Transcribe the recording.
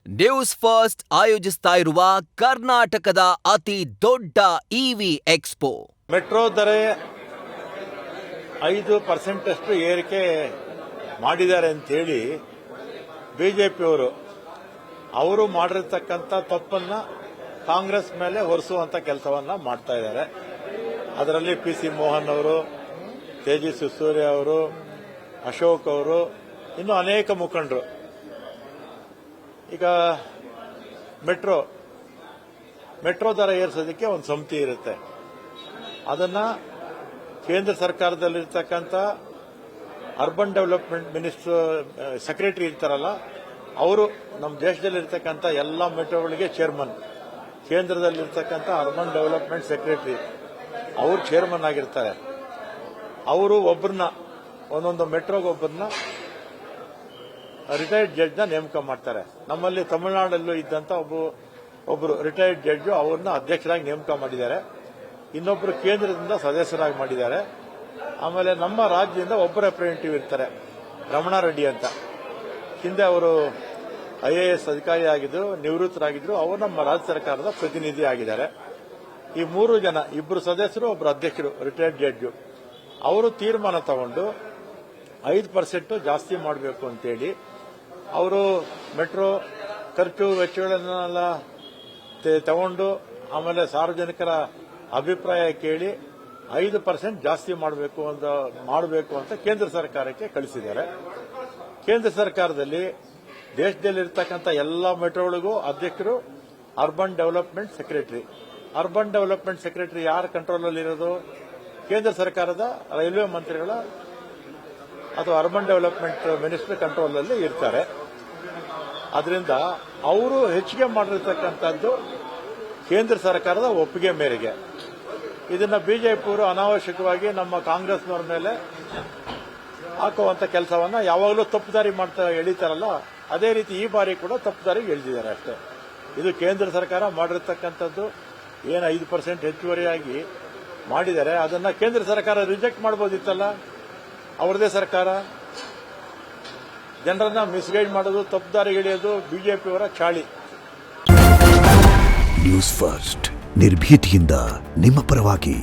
News first ಆಯೋಜಿಸ್ತಾ ಇರುವ ಕರ್ನಾಟಕದ ಅತಿ ದೊಡ್ಡ ಇವಿ ಎಕ್ಸ್ಪೋ. ಮೆಟ್ರೋ ದರ 5% ಅಷ್ಟು ಏರಿಕೆ ಮಾಡಿದ್ದಾರೆ ಅಂತೇಳಿ ಬಿಜೆಪಿಯವರು ಅವರು ಮಾಡಿರ್ತಕ್ಕಂಥ ತಪ್ಪನ್ನ ಕಾಂಗ್ರೆಸ್ ಮೇಲೆ ಹೊರಿಸುವಂತ ಕೆಲಸವನ್ನ ಮಾಡ್ತಾ ಇದ್ದಾರೆ. ಅದರಲ್ಲಿ PC ಮೋಹನ್ ಅವರು, ತೇಜಸ್ವಿ ಸೂರ್ಯ ಅವರು, ಅಶೋಕ್ ಅವರು, ಇನ್ನು ಅನೇಕ ಮುಖಂಡರು. ಈಗ ಮೆಟ್ರೋ ದರ ಏರಿಸೋದಕ್ಕೆ ಒಂದು ಸಮಿತಿ ಇರುತ್ತೆ. ಅದನ್ನ ಕೇಂದ್ರ ಸರ್ಕಾರದಲ್ಲಿರ್ತಕ್ಕಂಥ ಅರ್ಬನ್ ಡೆವಲಪ್ಮೆಂಟ್ ಮಿನಿಸ್ಟರ್ ಸೆಕ್ರೆಟರಿ ಇರ್ತಾರಲ್ಲ, ಅವರು ನಮ್ಮ ದೇಶದಲ್ಲಿರ್ತಕ್ಕಂಥ ಎಲ್ಲ ಮೆಟ್ರೋಗಳಿಗೆ ಚೇರ್ಮನ್, ಕೇಂದ್ರದಲ್ಲಿರ್ತಕ್ಕಂಥ ಅರ್ಬನ್ ಡೆವಲಪ್ಮೆಂಟ್ ಸೆಕ್ರೆಟರಿ ಅವರು ಚೇರ್ಮನ್ ಆಗಿರ್ತಾರೆ. ಅವರು ಒಬ್ಬರನ್ನ ಒಂದೊಂದು ಮೆಟ್ರೋಗೆ ಒಬ್ಬರನ್ನ ರಿಟೈರ್ಡ್ ಜಡ್ಜ್ನ ನೇಮಕ ಮಾಡ್ತಾರೆ. ನಮ್ಮಲ್ಲಿ ತಮಿಳುನಾಡಲ್ಲೂ ಇದ್ದಂತ ಒಬ್ಬರು ರಿಟೈರ್ಡ್ ಜಡ್ಜ್ ಅವ್ರನ್ನ ಅಧ್ಯಕ್ಷರಾಗಿ ನೇಮಕ ಮಾಡಿದ್ದಾರೆ. ಇನ್ನೊಬ್ಬರು ಕೇಂದ್ರದಿಂದ ಸದಸ್ಯರಾಗಿ ಮಾಡಿದ್ದಾರೆ. ಆಮೇಲೆ ನಮ್ಮ ರಾಜ್ಯದಿಂದ ಒಬ್ಬ ರೆಪ್ರೆಸೆಂಟೇಟಿವ್ ಇರ್ತಾರೆ, ರಮಣ ರೆಡ್ಡಿ ಅಂತ. ಹಿಂದೆ ಅವರು IAS ಅಧಿಕಾರಿ ಆಗಿದ್ರು, ನಿವೃತ್ತರಾಗಿದ್ರು. ಅವರು ನಮ್ಮ ರಾಜ್ಯ ಸರ್ಕಾರದ ಪ್ರತಿನಿಧಿ ಆಗಿದ್ದಾರೆ. ಈ 3 ಜನ, ಇಬ್ಬರು ಸದಸ್ಯರು, ಒಬ್ಬರು ಅಧ್ಯಕ್ಷರು, ರಿಟೈರ್ಡ್ ಜಡ್ಜ್, ಅವರು ತೀರ್ಮಾನ ತಗೊಂಡು 5% ಜಾಸ್ತಿ ಮಾಡಬೇಕು ಅಂತೇಳಿ ಅವರು ಮೆಟ್ರೋ ಖರ್ಚು ವೆಚ್ಚಗಳನ್ನೆಲ್ಲ ತಗೊಂಡು ಆಮೇಲೆ ಸಾರ್ವಜನಿಕರ ಅಭಿಪ್ರಾಯ ಕೇಳಿ 5% ಜಾಸ್ತಿ ಮಾಡಬೇಕು ಅಂತ ಕೇಂದ್ರ ಸರ್ಕಾರಕ್ಕೆ ಕಳಿಸಿದ್ದಾರೆ. ಕೇಂದ್ರ ಸರ್ಕಾರದಲ್ಲಿ ದೇಶದಲ್ಲಿರ್ತಕ್ಕಂಥ ಎಲ್ಲ ಮೆಟ್ರೋಗಳಿಗೂ ಅಧ್ಯಕ್ಷರು urban development secretary. Urban development secretary ಯಾರ ಕಂಟ್ರೋಲಲ್ಲಿರೋದು? ಕೇಂದ್ರ ಸರ್ಕಾರದ ರೈಲ್ವೆ ಮಂತ್ರಿಗಳ ಅಥವಾ ಅರ್ಬನ್ ಡೆವಲಪ್ಮೆಂಟ್ ಮಿನಿಸ್ಟರ್ ಕಂಟ್ರೋಲಲ್ಲಿ ಇರ್ತಾರೆ. ಅದರಿಂದ ಅವರು ಹೆಚ್ಚಿಗೆ ಮಾಡಿರ್ತಕ್ಕಂಥದ್ದು ಕೇಂದ್ರ ಸರ್ಕಾರದ ಒಪ್ಪಿಗೆ ಮೇರೆಗೆ. ಇದನ್ನ ಬಿಜೆಪಿಯವರು ಅನಾವಶ್ಯಕವಾಗಿ ನಮ್ಮ ಕಾಂಗ್ರೆಸ್ನವ್ರ ಮೇಲೆ ಹಾಕುವಂತ ಕೆಲಸವನ್ನ ಯಾವಾಗಲೂ ತಪ್ಪುದಾರಿ ಮಾಡ್ತಾ ಎಳಿತಾರಲ್ಲ, ಅದೇ ರೀತಿ ಈ ಬಾರಿ ಕೂಡ ತಪ್ಪುದಾರಿಗೆ ಎಳೆದಿದ್ದಾರೆ ಅಷ್ಟೇ. ಇದು ಕೇಂದ್ರ ಸರ್ಕಾರ ಮಾಡಿರ್ತಕ್ಕಂಥದ್ದು ಏನು 5% ಹೆಚ್ಚುವರಿಯಾಗಿ ಮಾಡಿದ್ದಾರೆ. ಅದನ್ನ ಕೇಂದ್ರ ಸರ್ಕಾರ ರಿಜೆಕ್ಟ್ ಮಾಡಬಹುದಿತ್ತಲ್ಲ. ಅವರದೇ ಸರ್ಕಾರ ಜನರನ್ನ ಮಿಸ್ಗೈಡ್ ಮಾಡೋದು, ತಪ್ಪುದಾರಿಗೆ ಎಳೆಯೋದು ಬಿಜೆಪಿಯವರ ಚಾಳಿ. ನ್ಯೂಸ್ ಫಸ್ಟ್ ನಿರ್ಭೀತಿಯಿಂದ ನಿಮ್ಮ ಪರವಾಗಿ.